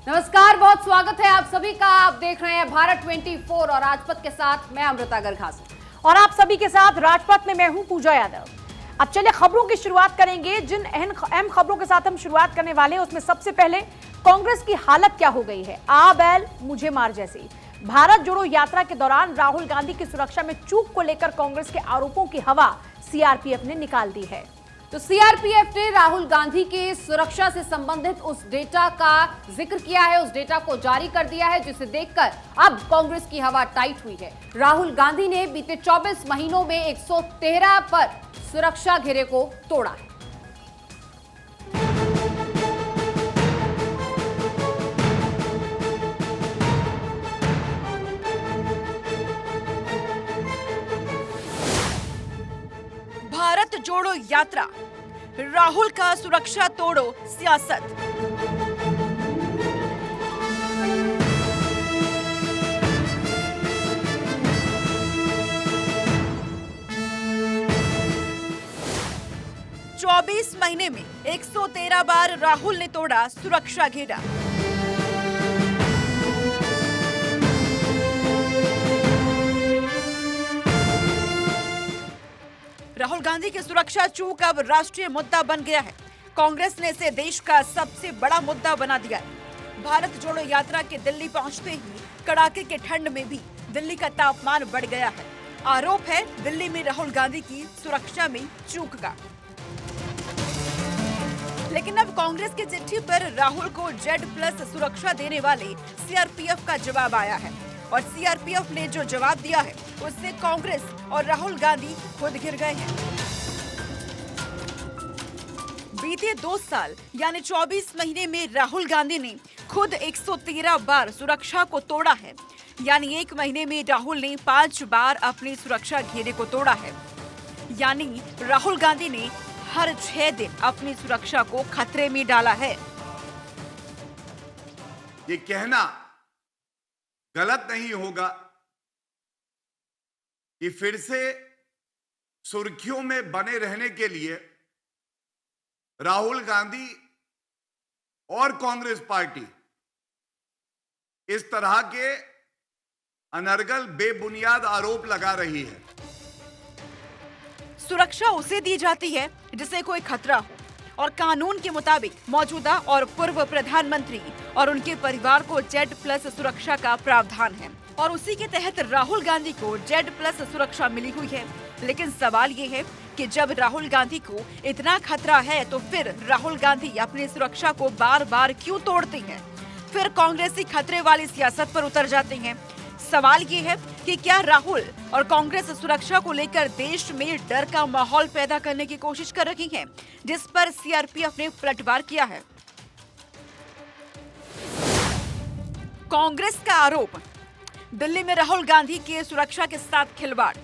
नमस्कार, बहुत स्वागत है आप सभी का। आप देख रहे हैं भारत 24 और राजपथ के साथ मैं अमृता गर्घास और आप सभी के साथ राजपथ में मैं हूं पूजा यादव। अब चलिए खबरों की शुरुआत करेंगे। जिन अहम खबरों के साथ हम शुरुआत करने वाले हैं उसमें सबसे पहले कांग्रेस की हालत क्या हो गई है। आ बैल मुझे मार जैसी। भारत जोड़ो यात्रा के दौरान राहुल गांधी की सुरक्षा में चूक को लेकर कांग्रेस के आरोपों की हवा सीआरपीएफ ने निकाल दी है। तो सीआरपीएफ ने राहुल गांधी की सुरक्षा से संबंधित उस डेटा का जिक्र किया है, उस डेटा को जारी कर दिया है, जिसे देखकर अब कांग्रेस की हवा टाइट हुई है। राहुल गांधी ने बीते 24 महीनों में 113 पर सुरक्षा घेरे को तोड़ा है। भारत जोड़ो यात्रा, राहुल का सुरक्षा तोड़ो सियासत। चौबीस महीने में 113 बार राहुल ने तोड़ा सुरक्षा घेरा। राहुल गांधी की सुरक्षा चूक अब राष्ट्रीय मुद्दा बन गया है। कांग्रेस ने इसे देश का सबसे बड़ा मुद्दा बना दिया है। भारत जोड़ो यात्रा के दिल्ली पहुंचते ही कड़ाके के ठंड में भी दिल्ली का तापमान बढ़ गया है। आरोप है दिल्ली में राहुल गांधी की सुरक्षा में चूक का। लेकिन अब कांग्रेस की चिट्ठी पर राहुल को Z+ सुरक्षा देने वाले सीआरपीएफ का जवाब आया है और सीआरपीएफ ने जो जवाब दिया है उससे कांग्रेस और राहुल गांधी खुद घिर गए हैं। बीते 2 साल यानी 24 महीने में राहुल गांधी ने खुद 113 बार सुरक्षा को तोड़ा है। यानी एक महीने में राहुल ने 5 बार अपनी सुरक्षा घेरे को तोड़ा है। यानी राहुल गांधी ने हर 6 दिन अपनी सुरक्षा को खतरे में डाला है। ये कहना गलत नहीं होगा कि फिर से सुर्खियों में बने रहने के लिए राहुल गांधी और कांग्रेस पार्टी इस तरह के अनर्गल बेबुनियाद आरोप लगा रही है। सुरक्षा उसे दी जाती है जिसे कोई खतरा हो और कानून के मुताबिक मौजूदा और पूर्व प्रधानमंत्री और उनके परिवार को Z+ सुरक्षा का प्रावधान है और उसी के तहत राहुल गांधी को Z+ सुरक्षा मिली हुई है। लेकिन सवाल ये है कि जब राहुल गांधी को इतना खतरा है तो फिर राहुल गांधी अपनी सुरक्षा को बार बार क्यों तोड़ते हैं, फिर कांग्रेसी खतरे वाली सियासत पर उतर जाते हैं। सवाल ये है कि क्या राहुल और कांग्रेस सुरक्षा को लेकर देश में डर का माहौल पैदा करने की कोशिश कर रही हैं, जिस पर सीआरपीएफ ने पलटवार किया है। कांग्रेस का आरोप, दिल्ली में राहुल गांधी के सुरक्षा के साथ खिलवाड़।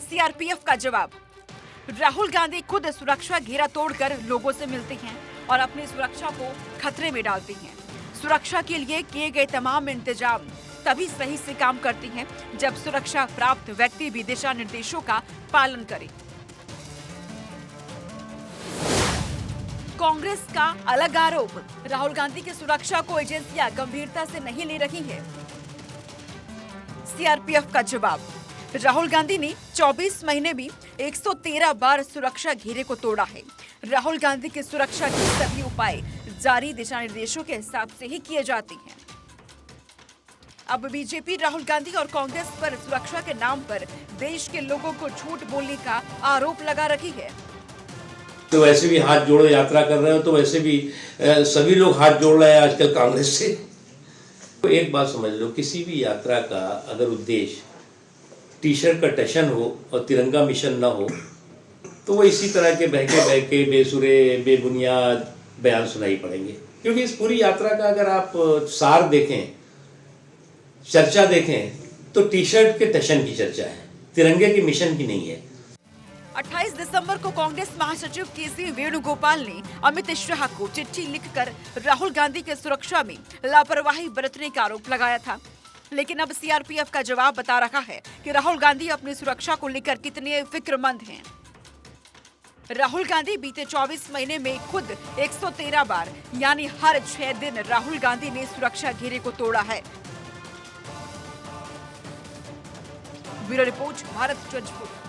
सीआरपीएफ का जवाब, राहुल गांधी खुद सुरक्षा घेरा तोड़कर लोगों से मिलते हैं और अपनी सुरक्षा को खतरे में डालते हैं। सुरक्षा के लिए किए गए तमाम इंतजाम तभी सही से काम करती हैं जब सुरक्षा प्राप्त व्यक्ति भी दिशा निर्देशों का पालन करे। कांग्रेस का अलग आरोप, राहुल गांधी की सुरक्षा को एजेंसियां गंभीरता से नहीं ले रही है। सीआरपीएफ का जवाब, राहुल गांधी ने 24 महीने में 113 बार सुरक्षा घेरे को तोड़ा है। राहुल गांधी की सुरक्षा के सभी उपाय जारी दिशा निर्देशों के हिसाब से ही किए जाते हैं। अब बीजेपी राहुल गांधी और कांग्रेस पर सुरक्षा के नाम पर देश के लोगों को झूठ बोलने का आरोप लगा रही है। तो वैसे भी हाथ जोड़ो यात्रा कर रहे हो तो वैसे भी सभी लोग हाथ जोड़ रहे हैं आजकल कांग्रेस से। तो एक बात समझ लो, किसी भी यात्रा का अगर उद्देश्य टी-शर्ट का टशन हो और तिरंगा मिशन ना हो तो वो इसी तरह के बहके बेसुरे बेबुनियाद बयान सुनाई पड़ेंगे। क्योंकि इस पूरी यात्रा का अगर आप सार देखें, चर्चा देखें तो टी-शर्ट के टशन की चर्चा है, तिरंगे के मिशन की नहीं है। 28 दिसंबर को कांग्रेस महासचिव केसी वेणुगोपाल ने अमित शाह को चिट्ठी लिखकर राहुल गांधी की सुरक्षा में लापरवाही बरतने का आरोप लगाया था। लेकिन अब सीआरपीएफ का जवाब बता रहा है कि राहुल गांधी अपनी सुरक्षा को लेकर कितने फिक्रमंद हैं। राहुल गांधी बीते 24 महीने में खुद 113 बार यानी हर 6 दिन राहुल गांधी ने सुरक्षा घेरे को तोड़ा है। Bureau report, Bharat 24।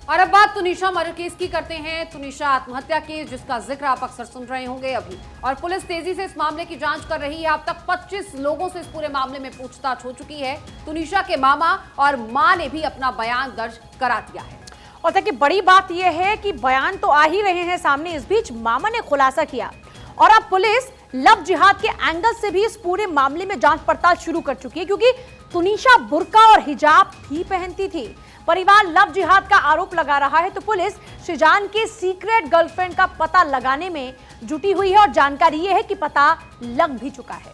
और अब बात तुनिशा मर्डर केस की करते हैं। तुनिशा आत्महत्या केस जिसका जिक्र आप अक्सर सुन रहे होंगे अभी, और पुलिस तेजी से इस मामले की जांच कर रही है। अब तक 25 लोगों से इस पूरे मामले में पूछताछ हो चुकी है। तुनिशा के मामा और मां ने भी अपना बयान दर्ज करा दिया है। और देखिए बड़ी बात यह है कि बयान तो आ ही रहे हैं सामने, इस बीच मामा ने खुलासा किया और अब पुलिस लव जिहाद के एंगल से भी इस पूरे मामले में जांच पड़ताल शुरू कर चुकी है, क्योंकि तुनिशा बुर्का और हिजाब भी पहनती थी। परिवार लव जिहाद का आरोप लगा रहा है, तो पुलिस शिजान के सीक्रेट गर्लफ्रेंड का पता लगाने में जुटी हुई है और जानकारी यह है कि पता लग भी चुका है।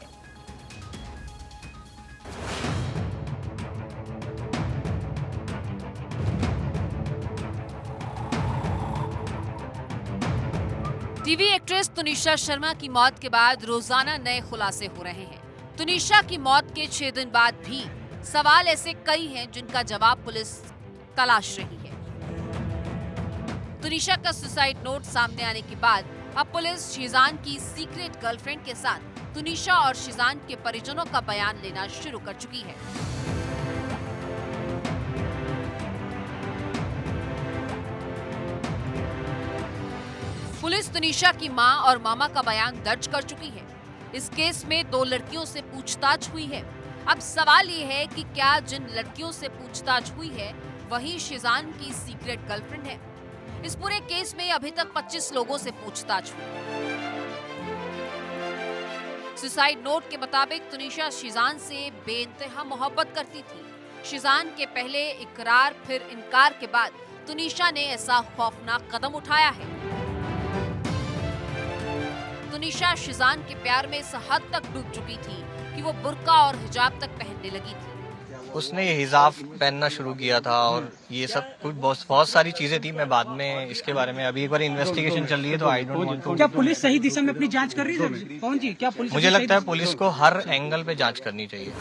टीवी एक्ट्रेस तुनिशा शर्मा की मौत के बाद रोजाना नए खुलासे हो रहे हैं। तुनिशा की मौत के 6 दिन बाद भी सवाल ऐसे कई हैं जिनका जवाब पुलिस तलाश रही है। तुनिशा का सुसाइड नोट सामने आने के बाद अब पुलिस शिजान की सीक्रेट गर्लफ्रेंड के साथ तुनिशा और शिजान के परिजनों का बयान लेना शुरू कर चुकी है। पुलिस तुनिशा की मां और मामा का बयान दर्ज कर चुकी है। इस केस में 2 लड़कियों से पूछताछ हुई है। अब सवाल ये है कि क्या जिन लड़कियों से पूछताछ हुई है वही शिजान की सीक्रेट गर्लफ्रेंड है। इस पूरे केस में अभी तक 25 लोगों से पूछताछ हुई। सुसाइड नोट के मुताबिक तुनिशा शिजान से बेइंतहा मोहब्बत करती थी। शिजान के पहले इकरार फिर इनकार के बाद तुनिशा ने ऐसा खौफनाक कदम उठाया है। तुनिशा शिजान के प्यार में इस हद तक डूब चुकी थी कि वो बुर्का और हिजाब तक पहनने लगी थी। उसने ये हिजाब पहनना शुरू किया था और ये सब कुछ बहुत सारी चीजें थी। मैं बाद में इसके बारे में अभी एक बार इन्वेस्टिगेशन चल रही है, तो आई डोंट वांट टू। क्या पुलिस सही दिशा में अपनी जांच कर रही है पवन जी? क्या पुलिस? मुझे लगता है पुलिस को हर एंगल पे जांच करनी चाहिए।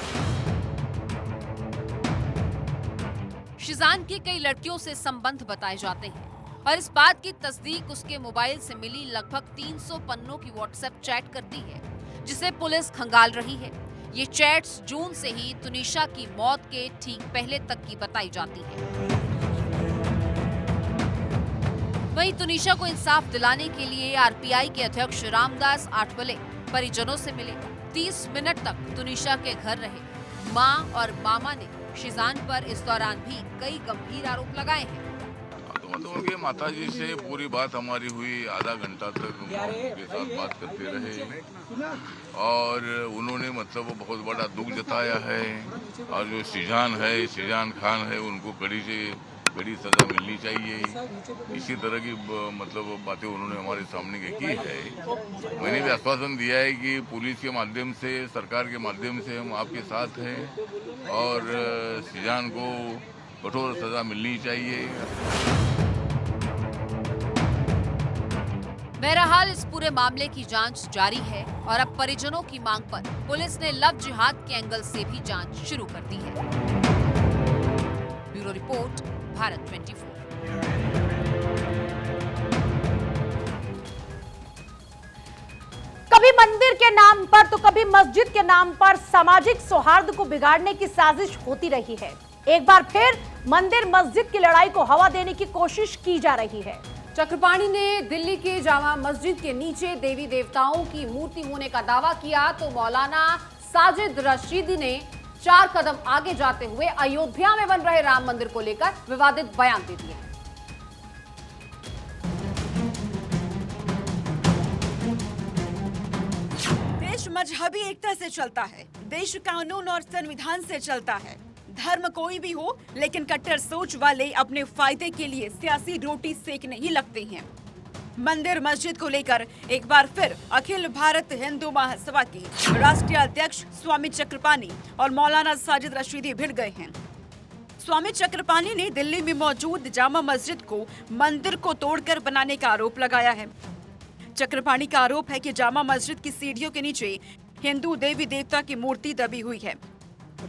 शिजान की कई लड़कियों से संबंध बताए जाते हैं और इस बात की तस्दीक उसके मोबाइल से मिली लगभग 300 पन्नों की व्हाट्सएप चैट करती है, जिसे पुलिस खंगाल रही है। ये चैट्स जून से ही तुनिशा की मौत के ठीक पहले तक की बताई जाती है। वहीं तुनिशा को इंसाफ दिलाने के लिए आरपीआई के अध्यक्ष रामदास आठवले परिजनों से मिले। 30 मिनट तक तुनिशा के घर रहे। मां और मामा ने शिजान पर इस दौरान भी कई गंभीर आरोप लगाए हैं। मतलब उनके माताजी से पूरी बात हमारी हुई, आधा घंटा तक उनके साथ बात करते रहे और उन्होंने मतलब वो बहुत बड़ा दुख जताया है। और जो शिजान खान है, उनको कड़ी से कड़ी सजा मिलनी चाहिए। इसी तरह की मतलब बातें उन्होंने हमारे सामने की है। मैंने भी आश्वासन दिया है कि पुलिस के माध्यम से, सरकार के माध्यम से हम आपके साथ हैं और शिजान को कठोर सजा मिलनी चाहिए। बहरहाल इस पूरे मामले की जांच जारी है और अब परिजनों की मांग पर पुलिस ने लव जिहाद के एंगल से भी जांच शुरू कर दी है। Bureau report, Bharat 24। कभी मंदिर के नाम पर तो कभी मस्जिद के नाम पर सामाजिक सौहार्द को बिगाड़ने की साजिश होती रही है। एक बार फिर मंदिर मस्जिद की लड़ाई को हवा देने की कोशिश की जा रही है। चक्रपाणी ने दिल्ली के जामा मस्जिद के नीचे देवी देवताओं की मूर्ति होने का दावा किया तो मौलाना साजिद रशीदी ने 4 कदम आगे जाते हुए अयोध्या में बन रहे राम मंदिर को लेकर विवादित बयान दे दिए। देश मजहबी एकता से चलता है, देश कानून और संविधान से चलता है। धर्म कोई भी हो, लेकिन कट्टर सोच वाले अपने फायदे के लिए सियासी रोटी सेकने ही लगते हैं। मंदिर मस्जिद को लेकर एक बार फिर अखिल भारत हिंदू महासभा के राष्ट्रीय अध्यक्ष स्वामी चक्रपाणी और मौलाना साजिद रशीदी भिड़ गए हैं। स्वामी चक्रपाणी ने दिल्ली में मौजूद जामा मस्जिद को मंदिर को तोड़कर बनाने का आरोप लगाया है। चक्रपाणी का आरोप है कि जामा मस्जिद की सीढ़ियों के नीचे हिंदू देवी देवता की मूर्ति दबी हुई है।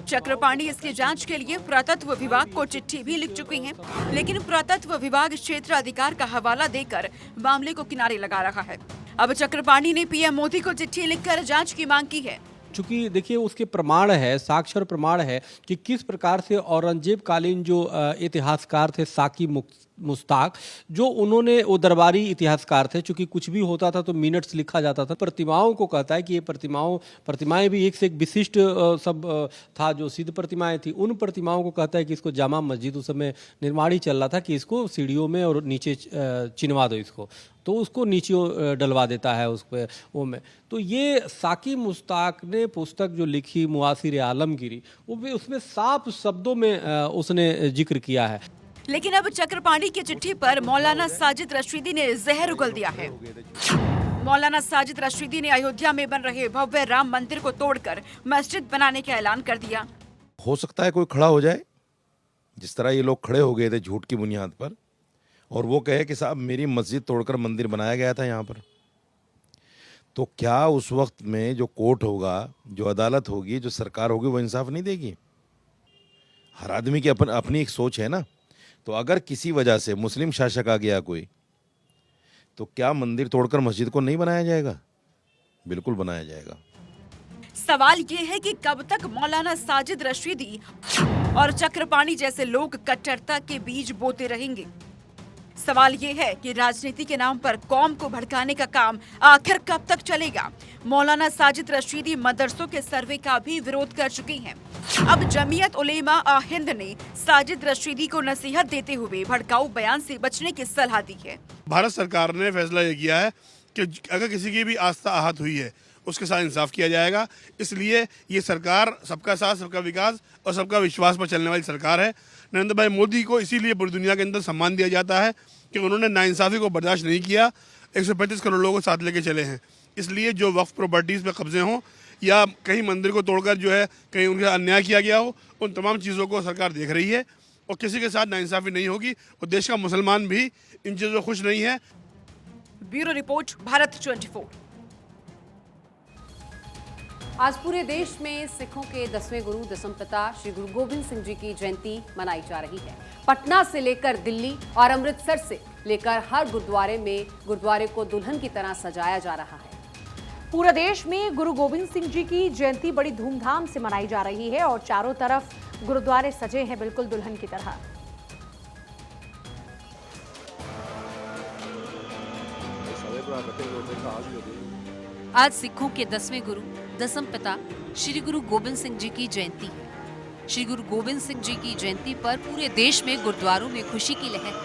चक्रपाणी इसकी जांच के लिए पुरातत्व विभाग को चिट्ठी भी लिख चुकी हैं, लेकिन पुरातत्व विभाग क्षेत्र अधिकार का हवाला देकर मामले को किनारे लगा रहा है। अब चक्रपाणी ने पीएम मोदी को चिट्ठी लिखकर जांच की मांग की है। चूंकि देखिए उसके प्रमाण है, साक्ष्य और प्रमाण है कि किस प्रकार से औरंगजेब कालीन जो इतिहासकार थे साकी मुश्ताक, जो उन्होंने वो दरबारी इतिहासकार थे, चूंकि कुछ भी होता था तो मिनट्स लिखा जाता था। प्रतिमाओं को कहता है कि ये प्रतिमाएं भी एक से एक विशिष्ट सब था, जो सिद्ध प्रतिमाएं थी। उन प्रतिमाओं को कहता है कि इसको जामा मस्जिद उस समय निर्माण ही चल रहा था कि इसको सीढ़ियों में और नीचे चिनवा दो इसको, तो उसको नीचे डलवा देता है उस पे वो में। तो ये साकी मुश्ताक ने पुस्तक जो लिखी मुआसिर आलमगीरी, वो भी उसमें साफ शब्दों में उसने जिक्र किया है। लेकिन अब चक्रपाणी की चिट्ठी पर मौलाना साजिद रशीदी ने जहर उगल दिया है। मौलाना साजिद रशीदी ने अयोध्या में बन रहे भव्य राम मंदिर को तोड़कर मस्जिद बनाने का ऐलान कर दिया। हो सकता है कोई खड़ा हो जाए, जिस तरह ये लोग खड़े हो गए थे झूठ की बुनियाद पर, और वो कहे कि साहब मेरी मस्जिद तोड़कर मंदिर बनाया गया था यहाँ पर। तो क्या उस वक्त में जो कोर्ट होगा, जो अदालत होगी, जो सरकार होगी, वो इंसाफ नहीं देगी? हर आदमी की अपनी एक सोच है ना। तो अगर किसी वजह से मुस्लिम शासक आ गया कोई, तो क्या मंदिर तोड़कर मस्जिद को नहीं बनाया जाएगा? बिल्कुल बनाया जाएगा। सवाल ये है कि कब तक मौलाना साजिद रशीदी और चक्रपाणी जैसे लोग कट्टरता के बीज बोते रहेंगे। सवाल ये है कि राजनीति के नाम पर कौम को भड़काने का काम आखिर कब तक चलेगा। मौलाना साजिद रशीदी मदरसों के सर्वे का भी विरोध कर चुकी हैं। अब जमीयत उलेमा हिंद ने साजिद रशीदी को नसीहत देते हुए भड़काऊ बयान से बचने की सलाह दी है। भारत सरकार ने फैसला ये किया है कि अगर किसी की भी आस्था आहत हुई है, उसके साथ इंसाफ किया जाएगा। इसलिए ये सरकार सबका साथ, सबका विकास और सबका विश्वास पर चलने वाली सरकार है। नरेंद्र भाई मोदी को इसीलिए पूरी दुनिया के अंदर सम्मान दिया जाता है कि उन्होंने नाइंसाफी को बर्दाश्त नहीं किया। 135 करोड़ लोगों को साथ लेके चले हैं। इसलिए जो वक्फ प्रॉपर्टीज़ पे कब्जे हों या कहीं मंदिर को तोड़कर जो है कहीं उनके अन्याय किया गया हो, उन तमाम चीज़ों को सरकार देख रही है और किसी के साथ नाइंसाफी नहीं होगी। और देश का मुसलमान भी इन चीज़ों से खुश नहीं है। Bureau report, Bharat 24। आज पूरे देश में सिखों के 10वें गुरु दसमपिता श्री गुरु गोविंद सिंह जी की जयंती मनाई जा रही है। पटना से लेकर दिल्ली और अमृतसर से लेकर हर गुरुद्वारे को दुल्हन की तरह सजाया जा रहा है। पूरे देश में गुरु गोविंद सिंह जी की जयंती बड़ी धूमधाम से मनाई जा रही है और चारों तरफ गुरुद्वारे सजे हैं बिल्कुल दुल्हन की तरह। आज सिखों के 10वें गुरु दसमपिता श्री गुरु गोविंद सिंह जी की जयंती है। श्री गुरु गोविंद सिंह जी की जयंती पर पूरे देश में गुरुद्वारों में खुशी की लहर।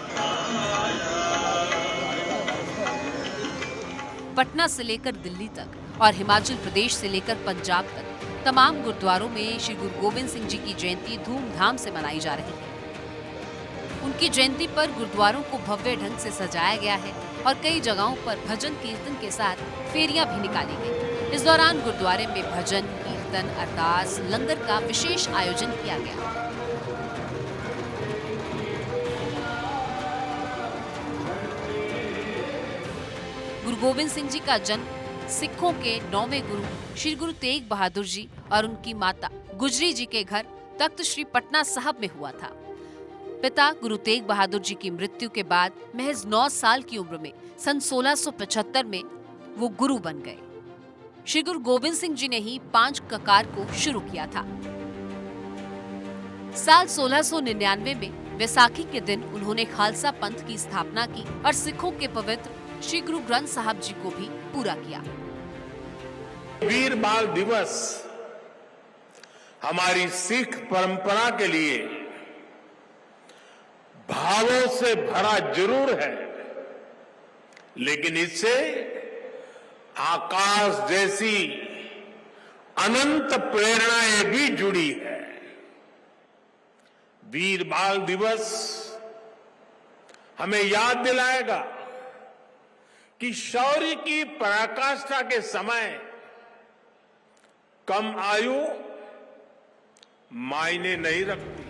पटना से लेकर दिल्ली तक और हिमाचल प्रदेश से लेकर पंजाब तक तमाम गुरुद्वारों में श्री गुरु गोविंद सिंह जी की जयंती धूमधाम से मनाई जा रही है। उनकी जयंती पर गुरुद्वारों को भव्य ढंग से सजाया गया है और कई जगहों पर भजन कीर्तन के साथ फेरियां भी निकाली गई। इस दौरान गुरुद्वारे में भजन, कीर्तन, अरदास, लंगर का विशेष आयोजन किया गया। गुरु गोविंद सिंह जी का जन्म सिखों के 9वें गुरु श्री गुरु तेग बहादुर जी और उनकी माता गुजरी जी के घर तख्त श्री पटना साहब में हुआ था। पिता गुरु तेग बहादुर जी की मृत्यु के बाद महज 9 साल की उम्र में सन 1675 में वो गुरु बन गए। श्री गुरु गोविंद सिंह जी ने ही 5 ककार को शुरू किया था। साल 1699 में वैसाखी के दिन उन्होंने खालसा पंथ की स्थापना की और सिखों के पवित्र श्री गुरु ग्रंथ साहब जी को भी पूरा किया। वीर बाल दिवस हमारी सिख परंपरा के लिए भावों से भरा जरूर है, लेकिन इससे आकाश जैसी अनंत प्रेरणाएं भी जुड़ी है। वीर बाल दिवस हमें याद दिलाएगा कि शौर्य की पराकाष्ठा के समय कम आयु मायने नहीं रखती।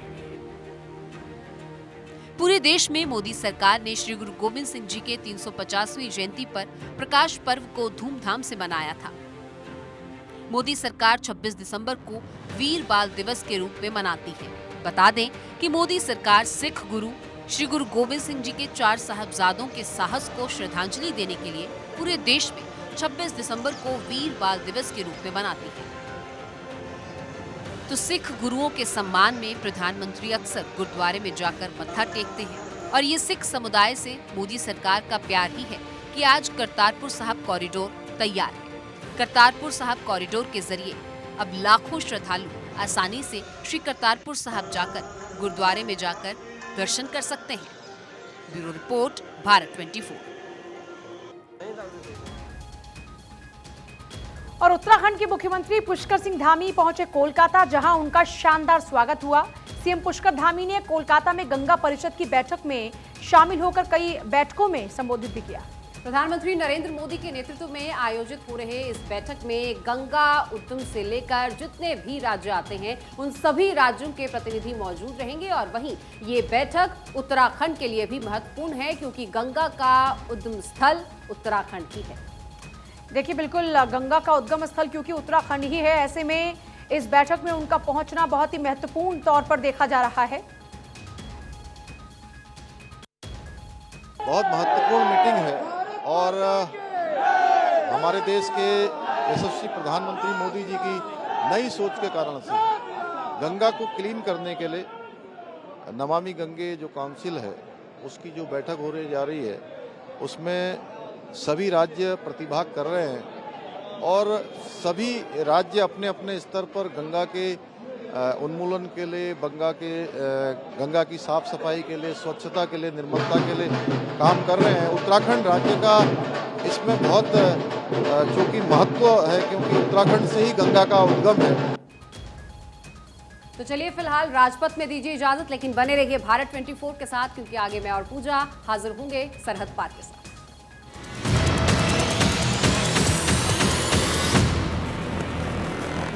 पूरे देश में मोदी सरकार ने श्री गुरु गोविंद सिंह जी के 350वीं जयंती पर प्रकाश पर्व को धूमधाम से मनाया था। मोदी सरकार 26 दिसंबर को वीर बाल दिवस के रूप में मनाती है। बता दें कि मोदी सरकार सिख गुरु श्री गुरु गोविंद सिंह जी के 4 साहबजादों के साहस को श्रद्धांजलि देने के लिए पूरे देश में 26 दिसंबर को वीर बाल दिवस के रूप में मनाती है। तो सिख गुरुओं के सम्मान में प्रधानमंत्री अक्सर गुरुद्वारे में जाकर मत्था टेकते हैं और ये सिख समुदाय से मोदी सरकार का प्यार ही है कि आज करतारपुर साहिब कॉरिडोर तैयार है। करतारपुर साहिब कॉरिडोर के जरिए अब लाखों श्रद्धालु आसानी से श्री करतारपुर साहिब जाकर गुरुद्वारे में जाकर दर्शन कर सकते हैं। Bureau report, Bharat 24। और उत्तराखंड के मुख्यमंत्री पुष्कर सिंह धामी पहुंचे कोलकाता, जहां उनका शानदार स्वागत हुआ। सीएम पुष्कर धामी ने कोलकाता में गंगा परिषद की बैठक में शामिल होकर कई बैठकों में संबोधित भी किया। प्रधानमंत्री नरेंद्र मोदी के नेतृत्व में आयोजित हो रहे इस बैठक में गंगा उद्यम से लेकर जितने भी राज्य आते हैं उन सभी राज्यों के प्रतिनिधि मौजूद रहेंगे। और वहीं ये बैठक उत्तराखंड के लिए भी महत्वपूर्ण है क्योंकि गंगा का उद्गम स्थल उत्तराखंड ही है। देखिए, बिल्कुल गंगा का उद्गम स्थल क्योंकि उत्तराखंड ही है, ऐसे में इस बैठक में उनका पहुंचना बहुत ही महत्वपूर्ण तौर पर देखा जा रहा है। बहुत महत्वपूर्ण मीटिंग है और हमारे देश के यशस्वी प्रधानमंत्री मोदी जी की नई सोच के कारण से गंगा को क्लीन करने के लिए नमामि गंगे जो काउंसिल है उसकी जो बैठक हो रही जा रही है उसमें सभी राज्य प्रतिभाग कर रहे हैं और सभी राज्य अपने अपने स्तर पर गंगा के उन्मूलन के लिए, गंगा की साफ सफाई के लिए, स्वच्छता के लिए, निर्मलता के लिए काम कर रहे हैं। उत्तराखंड राज्य का इसमें बहुत चूंकि महत्व है क्योंकि उत्तराखंड से ही गंगा का उद्गम है। तो चलिए फिलहाल राजपथ में दीजिए इजाजत, लेकिन बने रहिए भारत 24 के साथ क्योंकि आगे मैं और पूजा हाजिर होंगे सरहद पार के साथ।